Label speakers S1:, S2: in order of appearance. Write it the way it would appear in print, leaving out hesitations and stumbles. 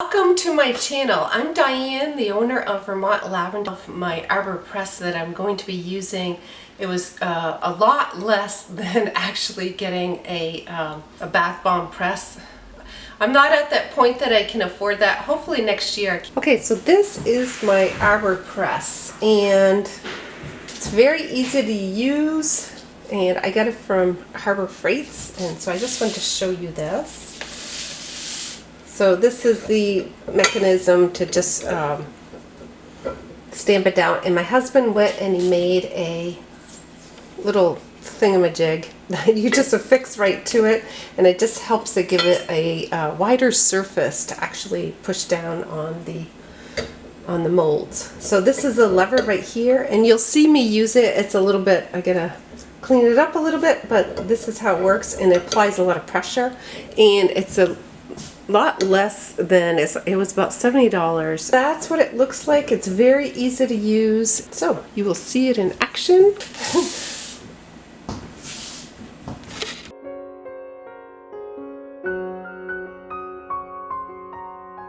S1: Welcome to my channel. I'm Diane, the owner of Vermont Lavender. My Arbor Press that I'm going to be using. It was a lot less than actually getting a bath bomb press. I'm not at that point that I can afford that. Hopefully next year. Okay, so this is my Arbor Press, and it's very easy to use, and I got it from Harbor Freights, and so I just wanted to show you this. So this is the mechanism to just stamp it down, and my husband went and he made a little thingamajig that you just affix right to it, and it just helps to give it a wider surface to actually push down on the molds. So this is a lever right here, and you'll see me use it. It's a little bit, I gotta clean it up a little bit, but this is how it works, and it applies a lot of pressure, and it's a lot less than, it was about $70. That's what it looks like. It's very easy to use. So you will see it in action.